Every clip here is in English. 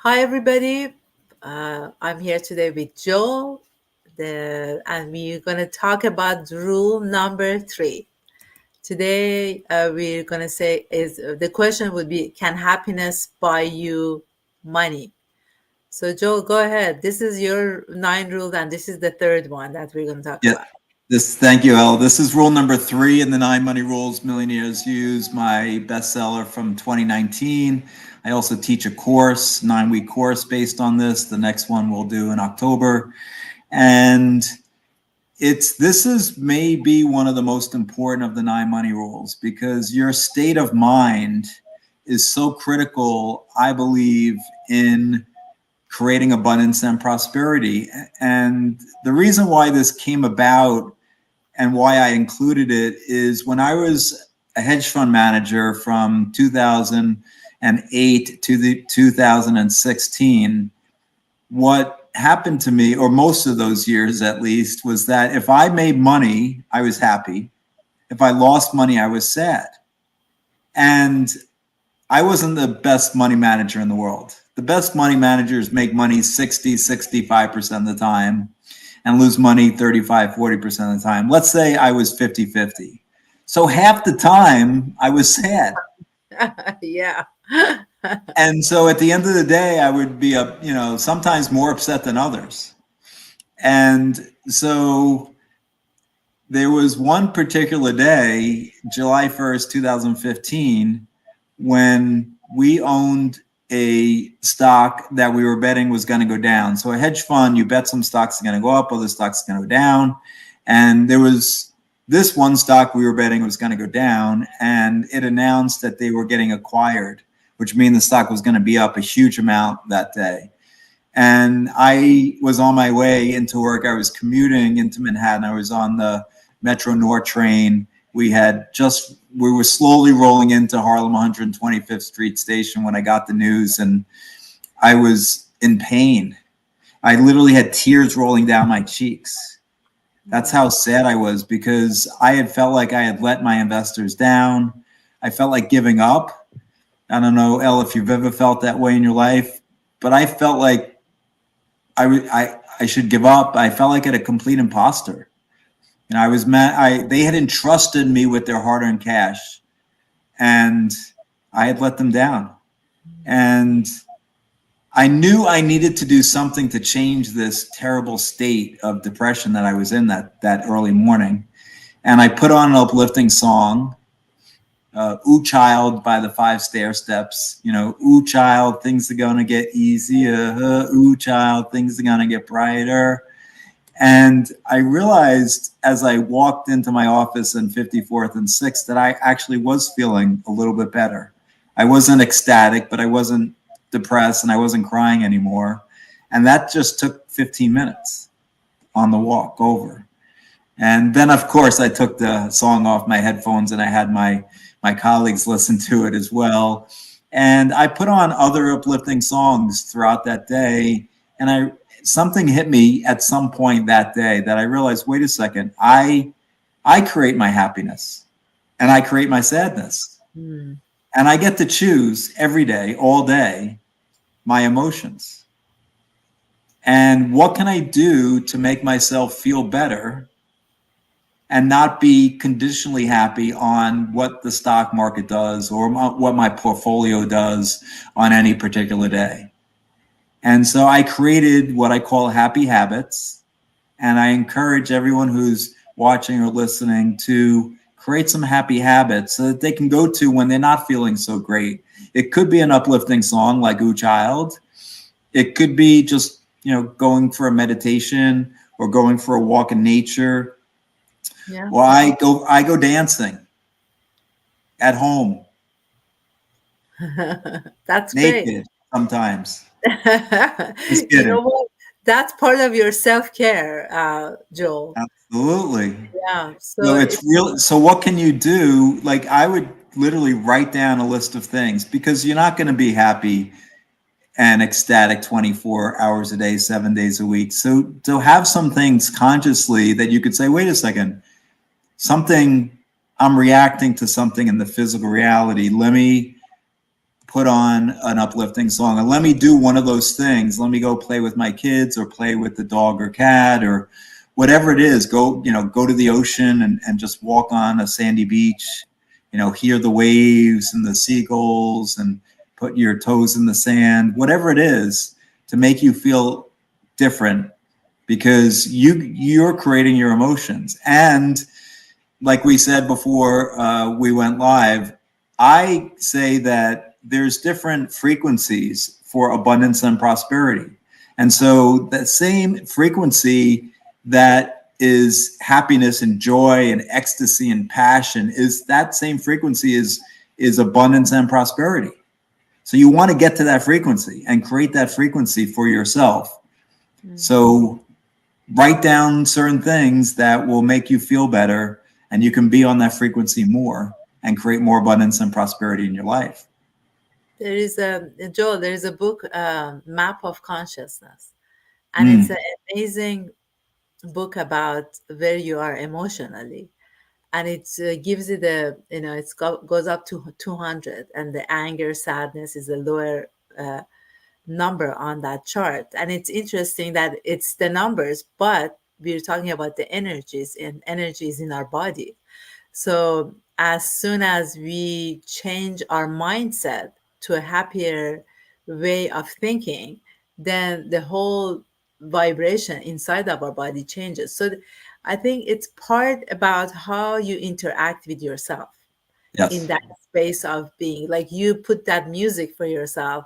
Hi, everybody. I'm here today with Joe, and we're going to talk about rule number 3. Today, we're going to say is the question would be, can happiness buy you money? So, Joe, go ahead. This is your 9 rules, and this is the third one that we're going to talk Yeah, about. thank you, El. This is rule number 3 in the 9 money rules millionaires use, my bestseller from 2019. I also teach a course, 9-week course based on this. The next one we'll do in October. And this is maybe one of the most important of the 9 money rules because your state of mind is so critical, I believe, in creating abundance and prosperity. And the reason why this came about and why I included it is when I was a hedge fund manager from 2008 to the 2016, what happened to me, or most of those years at least, was that if I made money, I was happy. If I lost money, I was sad. And I wasn't the best money manager in the world. The best money managers make money 65% of the time and lose money 35-40% of the time. Let's say I was 50-50. So half the time I was sad. Yeah. And so at the end of the day, I would be sometimes more upset than others. And so there was one particular day, July 1st, 2015, when we owned a stock that we were betting was going to go down. So a hedge fund, you bet some stocks are going to go up, other stocks are going to go down. And there was this one stock we were betting was going to go down, and it announced that they were getting acquired, which means the stock was going to be up a huge amount that day. And I was on my way into work. I was commuting into Manhattan. I was on the Metro North train. We were slowly rolling into Harlem 125th Street Station when I got the news, and I was in pain. I literally had tears rolling down my cheeks. That's how sad I was because I had felt like I had let my investors down. I felt like giving up. I don't know, Elle, if you've ever felt that way in your life, but I felt like I should give up. I felt like a complete imposter. And I was mad. They had entrusted me with their hard-earned cash, and I had let them down. And I knew I needed to do something to change this terrible state of depression that I was in that early morning. And I put on an uplifting song, Ooh Child by the 5 Stair Steps. Ooh Child, things are gonna get easier. Ooh Child, things are gonna get brighter. And I realized as I walked into my office in 54th and 6th that I actually was feeling a little bit better. I wasn't ecstatic, but I wasn't depressed and I wasn't crying anymore. And that just took 15 minutes on the walk over. And then, of course, I took the song off my headphones and I had my colleagues listen to it as well. And I put on other uplifting songs throughout that day. And something hit me at some point that day that I realized, wait a second, I create my happiness and I create my sadness. Mm. And I get to choose every day, all day, my emotions. And what can I do to make myself feel better and not be conditionally happy on what the stock market does or what my portfolio does on any particular day? And so I created what I call happy habits. And I encourage everyone who's watching or listening to create some happy habits so that they can go to when they're not feeling so great. It could be an uplifting song like Ooh Child. It could be just, going for a meditation or going for a walk in nature. Yeah. Or I go dancing at home, That's great. naked sometimes. Just You know kidding. what? That's part of your self-care, Joel. Absolutely. Yeah. So So it's real. So what can you do? Like I would literally write down a list of things because you're not going to be happy and ecstatic 24 hours a day, 7 days a week. So to have some things consciously that you could say, wait a second, I'm reacting to something in the physical reality. Let me put on an uplifting song and let me do one of those things. Let me go play with my kids or play with the dog or cat or whatever it is. Go, go to the ocean and just walk on a sandy beach, hear the waves and the seagulls and put your toes in the sand, whatever it is to make you feel different, because you're creating your emotions. And like we said before we went live, I say that there's different frequencies for abundance and prosperity. And so that same frequency that is happiness and joy and ecstasy and passion, is that same frequency is abundance and prosperity. So you want to get to that frequency and create that frequency for yourself. So write down certain things that will make you feel better, and you can be on that frequency more and create more abundance and prosperity in your life. There is a Joel. There is a book, Map of Consciousness, and it's Mm, an amazing book about where you are emotionally, and it gives you the goes up to 200, and the anger, sadness is a lower number on that chart. And it's interesting that it's the numbers, but we're talking about the energies, and energies in our body. So as soon as we change our mindset to a happier way of thinking, then the whole vibration inside of our body changes. So I think it's part about how you interact with yourself in yes, that space of being. Like, you put that music for yourself,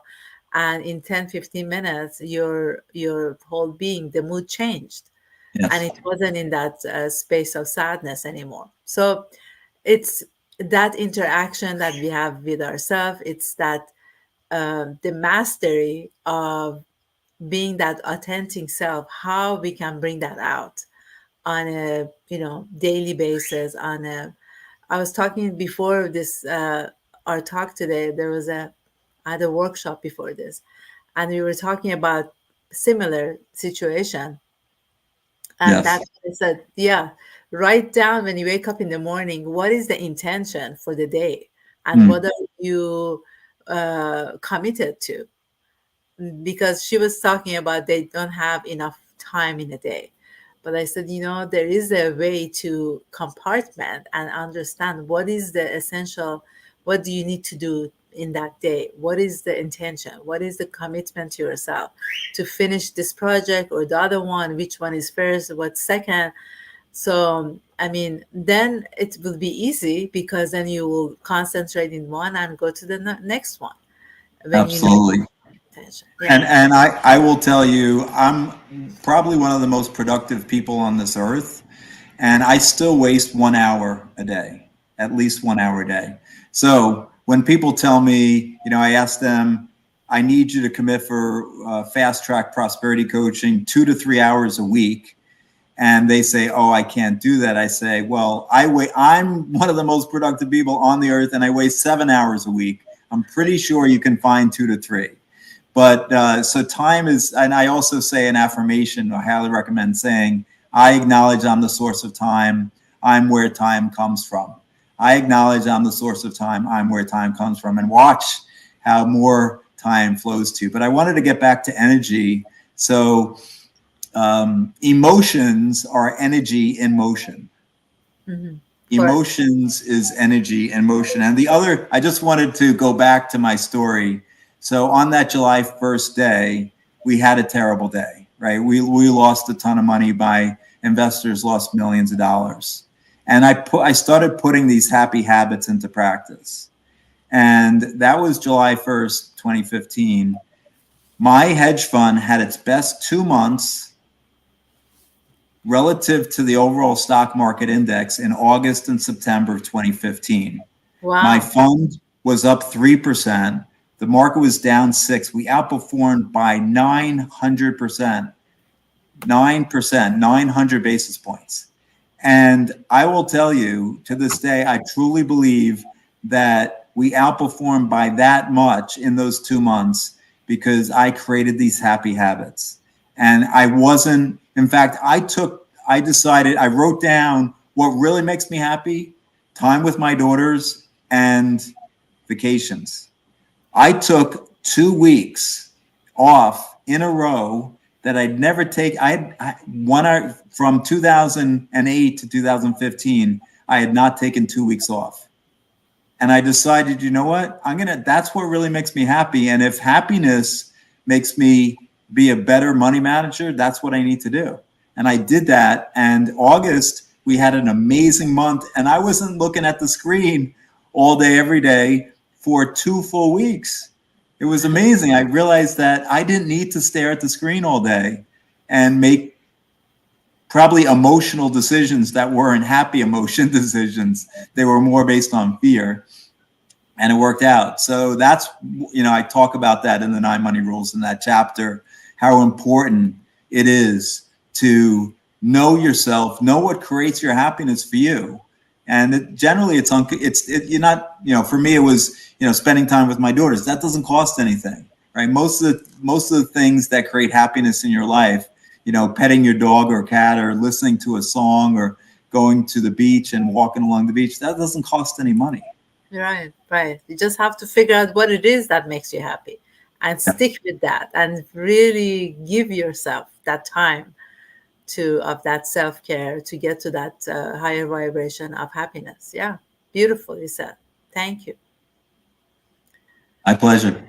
and in 10-15 minutes your whole being, the mood changed, and yes, it wasn't in that space of sadness anymore. So it's that interaction that we have with ourselves. It's that the mastery of being that authentic self, how we can bring that out on a daily basis. On a I was talking before this our talk today, there was a I had a workshop before this, and we were talking about similar situation. And yes, that's what I said, yeah, write down when you wake up in the morning, what is the intention for the day, and mm, what are you committed to. Because she was talking about they don't have enough time in a day. But I said, there is a way to compartment and understand what is the essential, what do you need to do in that day? What is the intention? What is the commitment to yourself to finish this project or the other one? Which one is first? What's second? So, I mean, then it will be easy, because then you will concentrate in one and go to the next one when you know absolutely. intention. And Yeah. and I will tell you, I'm probably one of the most productive people on this earth, and I still waste 1 hour a day, at least 1 hour a day. So when people tell me, I ask them, I need you to commit for fast track prosperity coaching 2 to 3 hours a week, and they say, "Oh, I can't do that." I say, "Well, I'm one of the most productive people on the earth, and I waste 7 hours a week. I'm pretty sure you can find 2 to 3." But so time is, and I also say an affirmation. I highly recommend saying, "I acknowledge I'm the source of time. I'm where time comes from. I acknowledge I'm the source of time. I'm where time comes from," and watch how more time flows to you. But I wanted to get back to energy. So emotions are energy in motion. Hmm. Correct. Emotions is energy in motion. And the other, I just wanted to go back to my story. So on that July 1st day, we had a terrible day, right? We lost a ton of money. By investors lost millions of dollars. And I started putting these happy habits into practice. And that was July 1st, 2015. My hedge fund had its best 2 months relative to the overall stock market index in August and September of 2015. My Wow. fund was up 3%. The market was down 6. We outperformed by 900%, 9%, 900 basis points. And I will tell you, to this day, I truly believe that we outperformed by that much in those 2 months because I created these happy habits. And I wasn't, in fact, I decided, I wrote down what really makes me happy: time with my daughters and vacations. I took 2 weeks off in a row that I'd never take. I one from 2008 to 2015. I had not taken 2 weeks off, and I decided, you know what? That's what really makes me happy. And if happiness makes me be a better money manager, that's what I need to do. And I did that. And August, we had an amazing month, and I wasn't looking at the screen all day, every day for 2 full weeks. It was amazing. I realized that I didn't need to stare at the screen all day and make probably emotional decisions that weren't happy emotion decisions. They were more based on fear, and it worked out. So that's, I talk about that in the 9 Money Rules in that chapter, how important it is to know yourself, know what creates your happiness for you. And generally you're not, for me, it was, spending time with my daughters. That doesn't cost anything, right? Most of the things that create happiness in your life, petting your dog or cat, or listening to a song, or going to the beach and walking along the beach, that doesn't cost any money. Right, right. You just have to figure out what it is that makes you happy and stick with that and really give yourself that time of that self-care to get to that higher vibration of happiness. Yeah, beautifully said. Thank you. My pleasure.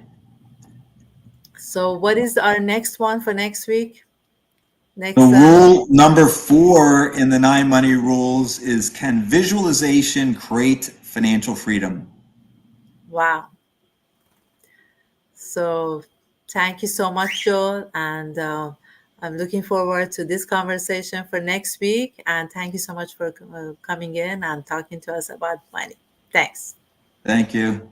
So what is our next one for next week? So Next rule number 4 in the 9 Money Rules is, can visualization create financial freedom? Wow. So thank you so much, Joel. And I'm looking forward to this conversation for next week. And thank you so much for coming in and talking to us about money. Thanks. Thank you.